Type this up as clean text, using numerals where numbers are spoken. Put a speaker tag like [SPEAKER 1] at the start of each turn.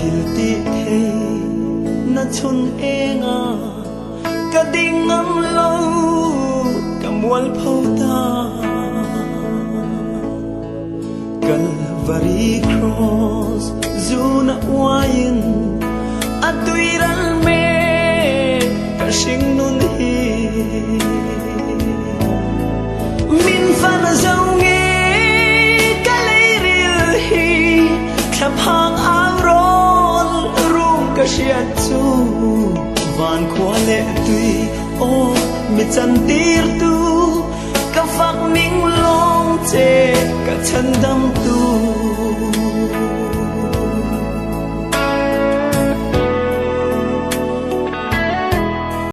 [SPEAKER 1] thil ti the na chun enga ka ding am lo ka mual phau ta Calvary cross zuna wain atuiral me ka sing nun hi min fan zau nge ka lei ril hi thap hang ang rol rum ka shiat chu van khwa le tui o mi chan tir tu ka phak ning long che ka chan dam tu